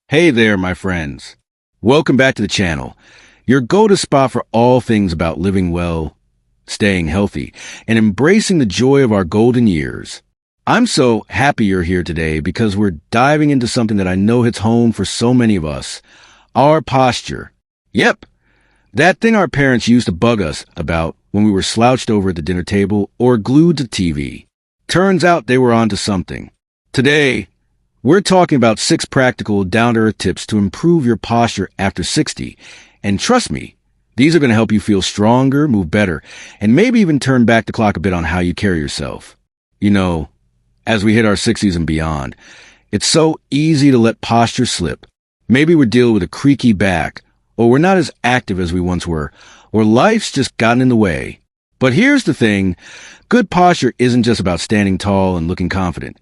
Hey there, my friends. Welcome back to the channel, your go-to spot for all things about living well, staying healthy, and embracing the joy of our golden years. I'm so happy you're here today because we're diving into something that I know hits home for so many of us, our posture. Yep, that thing our parents used to bug us about when we were slouched over at the dinner table or glued to TV. Turns out they were onto something. Today, we're talking about 6 practical, down-to-earth tips to improve your posture after 60. And trust me, these are going to help you feel stronger, move better, and maybe even turn back the clock a bit on how you carry yourself. You know, as we hit our 60s and beyond, it's so easy to let posture slip. Maybe we're dealing with a creaky back, or we're not as active as we once were, or life's just gotten in the way. But here's the thing, good posture isn't just about standing tall and looking confident.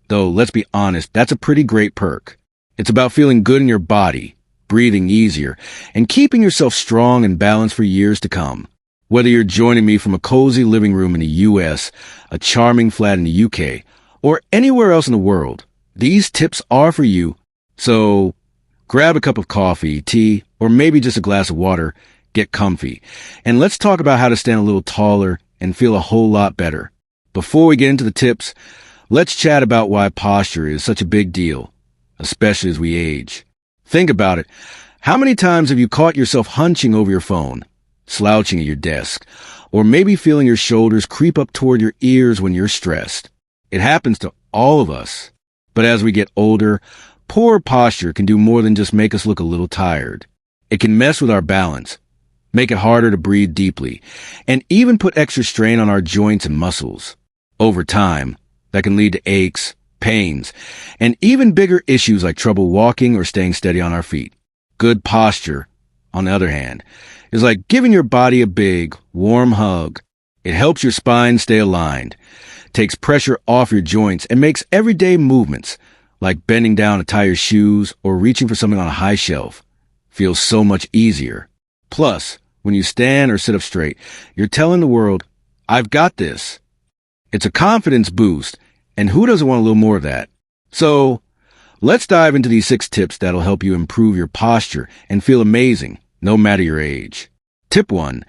Though, let's be honest, that's a pretty great perk. It's about feeling good in your body, breathing easier, and keeping yourself strong and balanced for years to come. Whether you're joining me from a cozy living room in the US, a charming flat in the UK, or anywhere else in the world, these tips are for you. So, grab a cup of coffee, tea, or maybe just a glass of water, get comfy, and let's talk about how to stand a little taller and feel a whole lot better. Before we get into the tips, let's chat about why posture is such a big deal, especially as we age. Think about it. How many times have you caught yourself hunching over your phone, slouching at your desk, or maybe feeling your shoulders creep up toward your ears when you're stressed? It happens to all of us. But as we get older, poor posture can do more than just make us look a little tired. It can mess with our balance, make it harder to breathe deeply, and even put extra strain on our joints and muscles. Over time, that can lead to aches, pains, and even bigger issues like trouble walking or staying steady on our feet. Good posture, on the other hand, is like giving your body a big, warm hug. It helps your spine stay aligned, takes pressure off your joints, and makes everyday movements, like bending down to tie your shoes or reaching for something on a high shelf, feel so much easier. Plus, when you stand or sit up straight, you're telling the world, I've got this. It's a confidence boost, and who doesn't want a little more of that? So, let's dive into these 6 tips that'll help you improve your posture and feel amazing, no matter your age. Tip 1.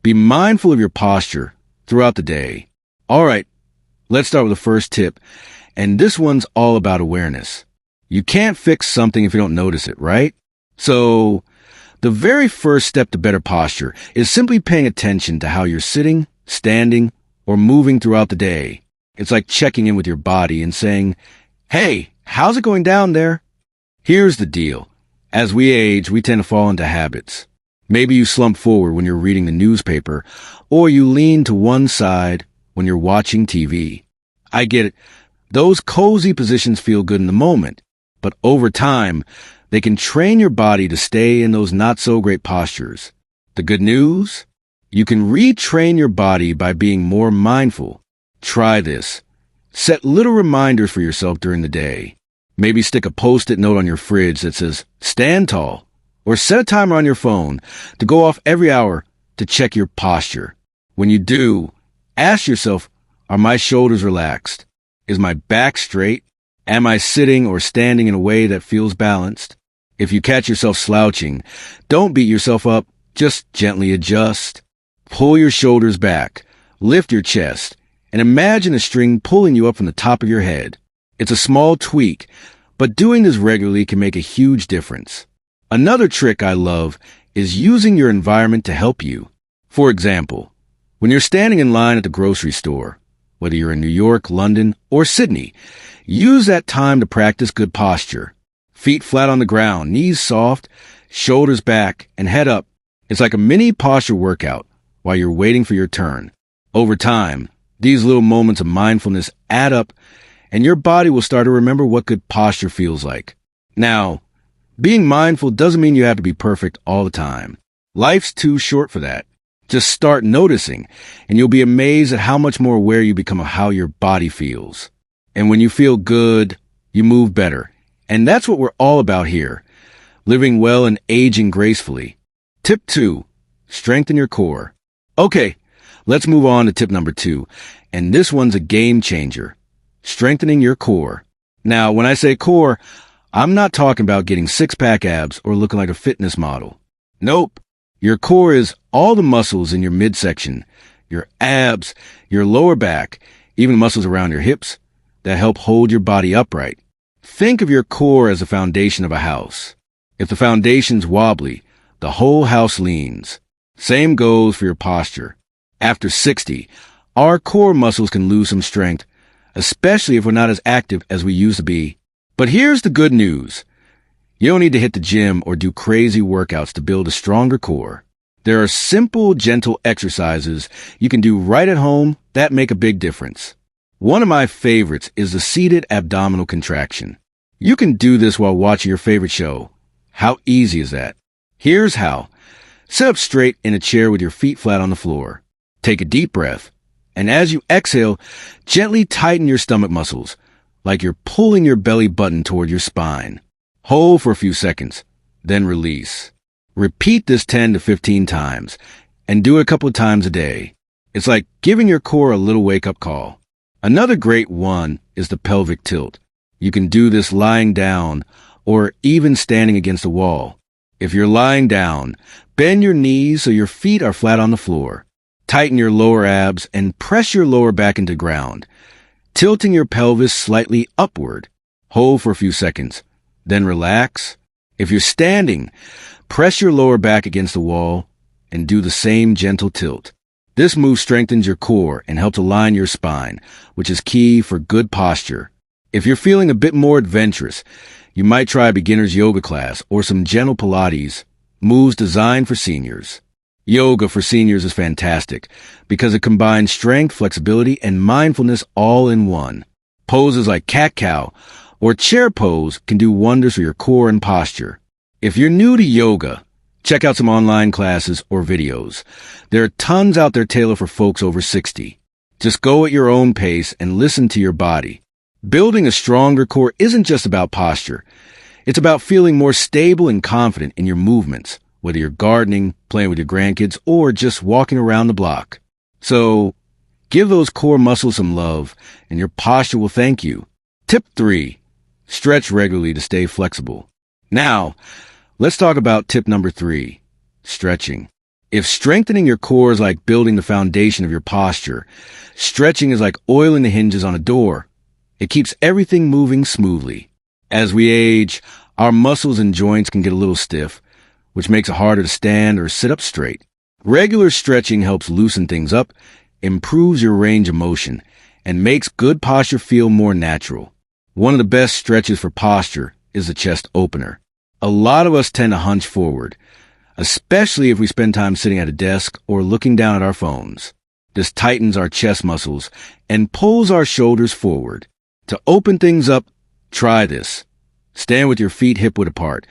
Be mindful of your posture throughout the day. All right, let's start with the first tip, and this one's all about awareness. You can't fix something if you don't notice it, right? So, the very first step to better posture is simply paying attention to how you're sitting, standing, or moving throughout the day. It's like checking in with your body and saying, hey, how's it going down there? Here's the deal. As we age, we tend to fall into habits. Maybe you slump forward when you're reading the newspaper, or you lean to one side when you're watching TV. I get it. Those cozy positions feel good in the moment, but over time, they can train your body to stay in those not-so-great postures. The good news? You can retrain your body by being more mindful. Try this. Set little reminders for yourself during the day. Maybe stick a post-it note on your fridge that says, stand tall, or set a timer on your phone to go off every hour to check your posture. When you do, ask yourself, are my shoulders relaxed? Is my back straight? Am I sitting or standing in a way that feels balanced? If you catch yourself slouching, don't beat yourself up, just gently adjust. Pull your shoulders back, lift your chest, and imagine a string pulling you up from the top of your head. It's a small tweak, but doing this regularly can make a huge difference. Another trick I love is using your environment to help you. For example, when you're standing in line at the grocery store, whether you're in New York, London, or Sydney, use that time to practice good posture. Feet flat on the ground, knees soft, shoulders back, and head up. It's like a mini posture workout while you're waiting for your turn. Over time, these little moments of mindfulness add up, and your body will start to remember what good posture feels like. Now, being mindful doesn't mean you have to be perfect all the time. Life's too short for that. Just start noticing, and you'll be amazed at how much more aware you become of how your body feels. And when you feel good, you move better. And that's what we're all about here, living well and aging gracefully. Tip 2, strengthen your core. Okay, let's move on to tip number 2, and this one's a game changer, strengthening your core. Now, when I say core, I'm not talking about getting six-pack abs or looking like a fitness model. Nope. Your core is all the muscles in your midsection, your abs, your lower back, even muscles around your hips that help hold your body upright. Think of your core as the foundation of a house. If the foundation's wobbly, the whole house leans. Same goes for your posture. After 60, our core muscles can lose some strength, especially if we're not as active as we used to be. But here's the good news. You don't need to hit the gym or do crazy workouts to build a stronger core. There are simple, gentle exercises you can do right at home that make a big difference. One of my favorites is the seated abdominal contraction. You can do this while watching your favorite show. How easy is that? Here's how. Sit up straight in a chair with your feet flat on the floor. Take a deep breath. And as you exhale, gently tighten your stomach muscles, like you're pulling your belly button toward your spine. Hold for a few seconds, then release. Repeat this 10 to 15 times, and do it a couple of times a day. It's like giving your core a little wake-up call. Another great one is the pelvic tilt. You can do this lying down or even standing against a wall. If you're lying down, bend your knees so your feet are flat on the floor. Tighten your lower abs and press your lower back into ground, tilting your pelvis slightly upward. Hold for a few seconds, then relax. If you're standing, press your lower back against the wall and do the same gentle tilt. This move strengthens your core and helps align your spine, which is key for good posture. If you're feeling a bit more adventurous, you might try a beginner's yoga class or some gentle Pilates, moves designed for seniors. Yoga for seniors is fantastic because it combines strength, flexibility, and mindfulness all in one. Poses like cat-cow or chair pose can do wonders for your core and posture. If you're new to yoga, check out some online classes or videos. There are tons out there tailored for folks over 60. Just go at your own pace and listen to your body. Building a stronger core isn't just about posture. It's about feeling more stable and confident in your movements, whether you're gardening, playing with your grandkids, or just walking around the block. So, give those core muscles some love, and your posture will thank you. Tip 3. Stretch regularly to stay flexible. Now, let's talk about tip number 3, stretching. If strengthening your core is like building the foundation of your posture, stretching is like oiling the hinges on a door. It keeps everything moving smoothly. As we age, our muscles and joints can get a little stiff, which makes it harder to stand or sit up straight. Regular stretching helps loosen things up, improves your range of motion, and makes good posture feel more natural. One of the best stretches for posture is the chest opener. A lot of us tend to hunch forward, especially if we spend time sitting at a desk or looking down at our phones. This tightens our chest muscles and pulls our shoulders forward. To open things up, try this. Stand with your feet hip-width apart.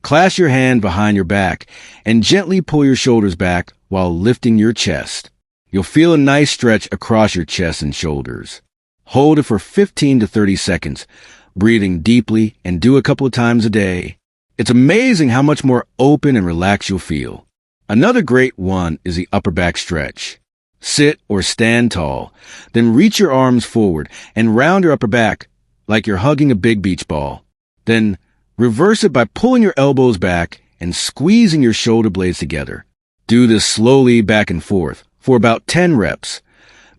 Clasp your hand behind your back and gently pull your shoulders back while lifting your chest. You'll feel a nice stretch across your chest and shoulders. Hold it for 15 to 30 seconds, breathing deeply, and do a couple of times a day. It's amazing how much more open and relaxed you'll feel. Another great one is the upper back stretch. Sit or stand tall, then reach your arms forward and round your upper back like you're hugging a big beach ball. Then reverse it by pulling your elbows back and squeezing your shoulder blades together. Do this slowly back and forth for about 10 reps.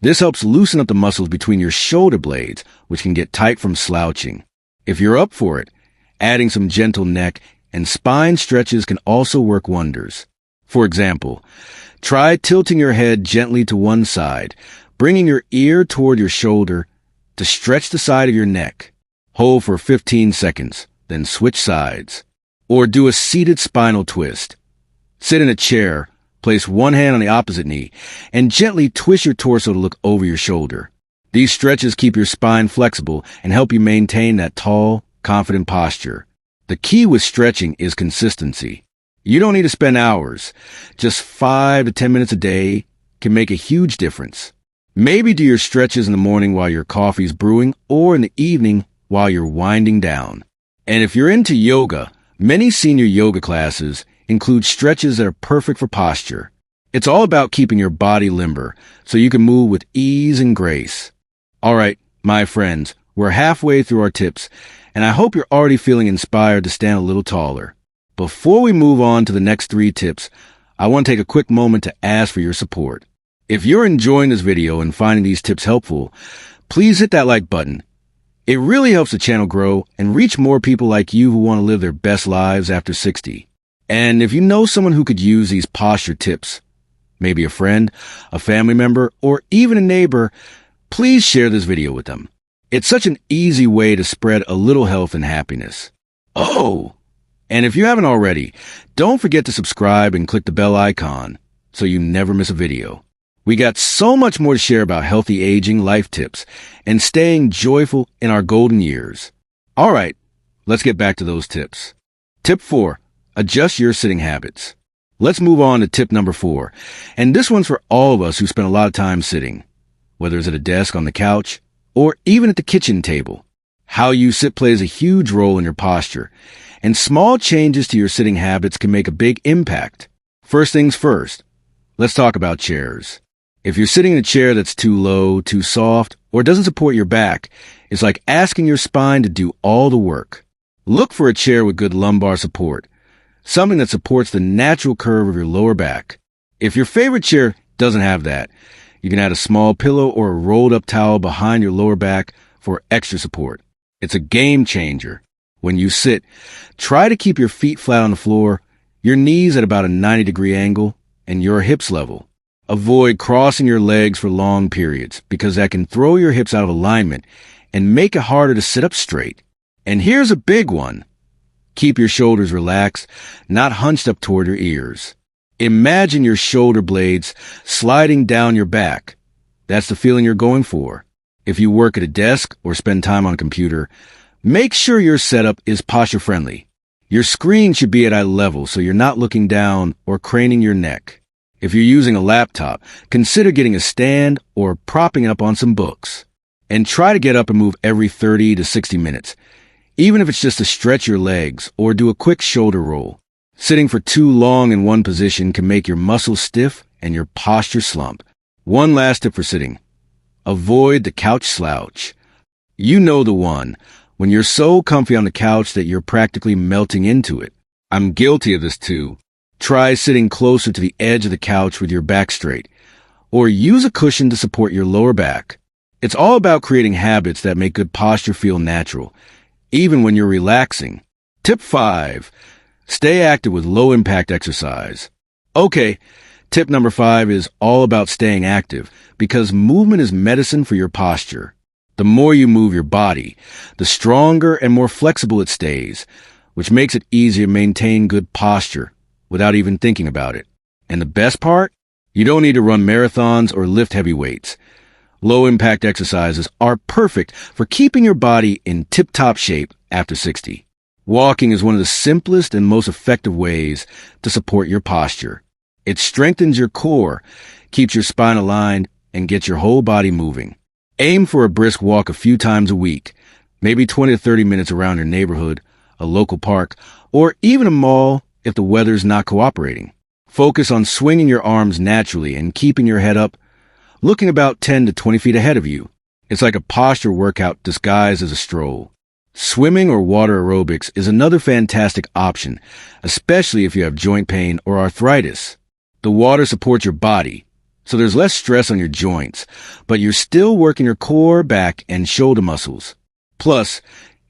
This helps loosen up the muscles between your shoulder blades, which can get tight from slouching. If you're up for it, adding some gentle neck and spine stretches can also work wonders. For example, try tilting your head gently to one side, bringing your ear toward your shoulder to stretch the side of your neck. Hold for 15 seconds, then switch sides. Or do a seated spinal twist. Sit in a chair, place one hand on the opposite knee, and gently twist your torso to look over your shoulder. These stretches keep your spine flexible and help you maintain that tall, confident posture. The key with stretching is consistency. You don't need to spend hours. Just 5 to 10 minutes a day can make a huge difference. Maybe do your stretches in the morning while your coffee's brewing or in the evening while you're winding down. And if you're into yoga, many senior yoga classes include stretches that are perfect for posture. It's all about keeping your body limber so you can move with ease and grace. All right, my friends, we're halfway through our tips, and I hope you're already feeling inspired to stand a little taller. Before we move on to the next 3 tips, I want to take a quick moment to ask for your support. If you're enjoying this video and finding these tips helpful, please hit that like button. It really helps the channel grow and reach more people like you who want to live their best lives after 60. And if you know someone who could use these posture tips, maybe a friend, a family member, or even a neighbor, please share this video with them. It's such an easy way to spread a little health and happiness. Oh, and if you haven't already, don't forget to subscribe and click the bell icon so you never miss a video. We got so much more to share about healthy aging, life tips, and staying joyful in our golden years. All right, let's get back to those tips. Tip 4, adjust your sitting habits. Let's move on to tip number 4, and this one's for all of us who spend a lot of time sitting, whether it's at a desk, on the couch, or even at the kitchen table. How you sit plays a huge role in your posture, and small changes to your sitting habits can make a big impact. First things first, let's talk about chairs. If you're sitting in a chair that's too low, too soft, or doesn't support your back, it's like asking your spine to do all the work. Look for a chair with good lumbar support, something that supports the natural curve of your lower back. If your favorite chair doesn't have that, you can add a small pillow or a rolled up towel behind your lower back for extra support. It's a game changer. When you sit, try to keep your feet flat on the floor, your knees at about a 90-degree angle, and your hips level. Avoid crossing your legs for long periods because that can throw your hips out of alignment and make it harder to sit up straight. And here's a big one. Keep your shoulders relaxed, not hunched up toward your ears. Imagine your shoulder blades sliding down your back. That's the feeling you're going for. If you work at a desk or spend time on a computer, make sure your setup is posture friendly. Your screen should be at eye level so you're not looking down or craning your neck. If you're using a laptop, consider getting a stand or propping it up on some books. And try to get up and move every 30 to 60 minutes, even if it's just to stretch your legs or do a quick shoulder roll. Sitting for too long in one position can make your muscles stiff and your posture slump. One last tip for sitting. Avoid the couch slouch. You know the one, when you're so comfy on the couch that you're practically melting into it. I'm guilty of this too. Try sitting closer to the edge of the couch with your back straight, or use a cushion to support your lower back. It's all about creating habits that make good posture feel natural, even when you're relaxing. Tip 5. Stay active with low-impact exercise. Okay, tip number 5 is all about staying active, because movement is medicine for your posture. The more you move your body, the stronger and more flexible it stays, which makes it easier to maintain good posture without even thinking about it. And the best part? You don't need to run marathons or lift heavy weights. Low-impact exercises are perfect for keeping your body in tip-top shape after 60. Walking is one of the simplest and most effective ways to support your posture. It strengthens your core, keeps your spine aligned, and gets your whole body moving. Aim for a brisk walk a few times a week, maybe 20 to 30 minutes around your neighborhood, a local park, or even a mall if the weather's not cooperating. Focus on swinging your arms naturally and keeping your head up, looking about 10 to 20 feet ahead of you. It's like a posture workout disguised as a stroll. Swimming or water aerobics is another fantastic option, especially if you have joint pain or arthritis. The water supports your body, so there's less stress on your joints, but you're still working your core, back, and shoulder muscles. Plus,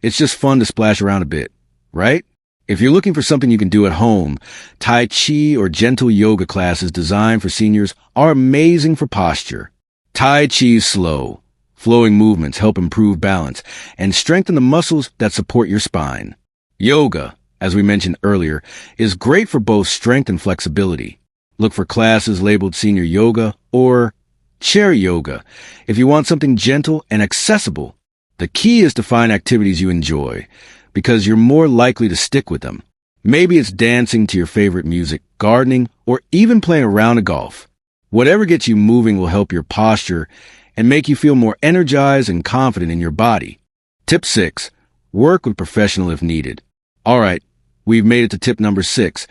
it's just fun to splash around a bit, right? If you're looking for something you can do at home, Tai Chi or gentle yoga classes designed for seniors are amazing for posture. Tai Chi's slow, flowing movements help improve balance and strengthen the muscles that support your spine. Yoga, as we mentioned earlier, is great for both strength and flexibility. Look for classes labeled senior yoga or chair yoga if you want something gentle and accessible. The key is to find activities you enjoy, because you're more likely to stick with them. Maybe it's dancing to your favorite music, gardening, or even playing a round of golf. Whatever gets you moving will help your posture and make you feel more energized and confident in your body. Tip 6. Work with a professional if needed. All right, we've made it to tip number 6,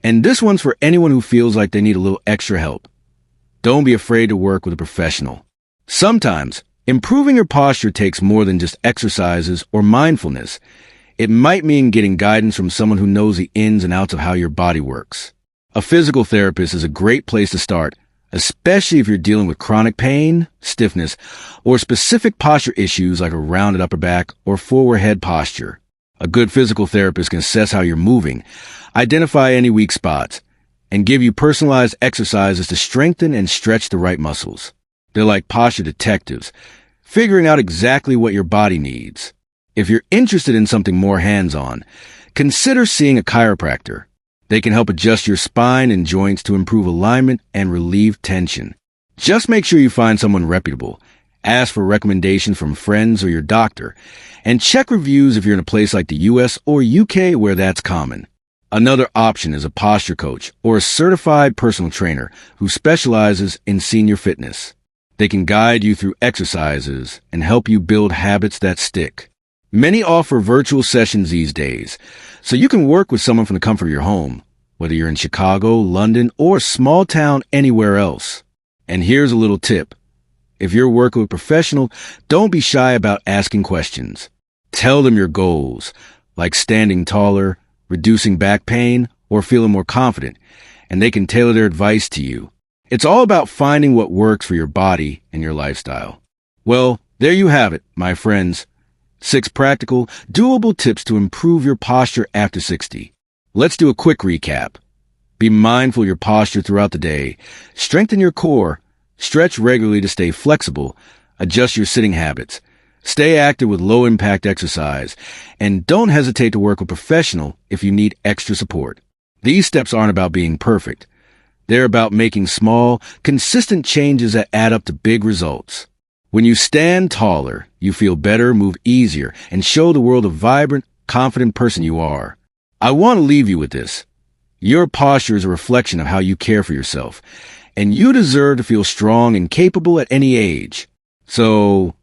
and this one's for anyone who feels like they need a little extra help. Don't be afraid to work with a professional. Sometimes Improving your posture takes more than just exercises or mindfulness. It might mean getting guidance from someone who knows the ins and outs of how your body works. A physical therapist is a great place to start, especially if you're dealing with chronic pain, stiffness, or specific posture issues like a rounded upper back or forward head posture. A good physical therapist can assess how you're moving, identify any weak spots, and give you personalized exercises to strengthen and stretch the right muscles. They're like posture detectives, figuring out exactly what your body needs. If you're interested in something more hands-on, consider seeing a chiropractor. They can help adjust your spine and joints to improve alignment and relieve tension. Just make sure you find someone reputable. Ask for recommendations from friends or your doctor, and check reviews if you're in a place like the US or UK where that's common. Another option is a posture coach or a certified personal trainer who specializes in senior fitness. They can guide you through exercises and help you build habits that stick. Many offer virtual sessions these days, so you can work with someone from the comfort of your home, whether you're in Chicago, London, or a small town anywhere else. And here's a little tip. If you're working with a professional, don't be shy about asking questions. Tell them your goals, like standing taller, reducing back pain, or feeling more confident, and they can tailor their advice to you. It's all about finding what works for your body and your lifestyle. Well, there you have it, my friends. 6 practical, doable tips to improve your posture after 60. Let's do a quick recap. Be mindful of your posture throughout the day. Strengthen your core. Stretch regularly to stay flexible. Adjust your sitting habits. Stay active with low-impact exercise. And don't hesitate to work with a professional if you need extra support. These steps aren't about being perfect. They're about making small, consistent changes that add up to big results. When you stand taller, you feel better, move easier, and show the world the vibrant, confident person you are. I want to leave you with this. Your posture is a reflection of how you care for yourself, and you deserve to feel strong and capable at any age. So,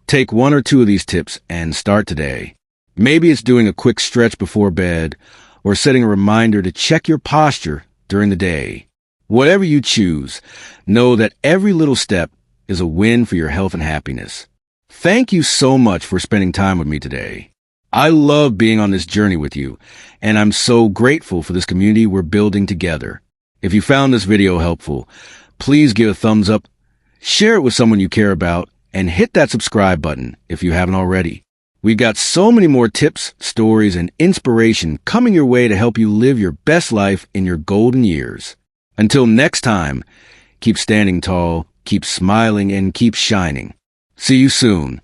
take 1 or 2 of these tips and start today. Maybe it's doing a quick stretch before bed, or setting a reminder to check your posture during the day. Whatever you choose, know that every little step is a win for your health and happiness. Thank you so much for spending time with me today. I love being on this journey with you, and I'm so grateful for this community we're building together. If you found this video helpful, please give a thumbs up, share it with someone you care about, and hit that subscribe button if you haven't already. We've got so many more tips, stories, and inspiration coming your way to help you live your best life in your golden years. Until next time, keep standing tall, keep smiling, and keep shining. See you soon.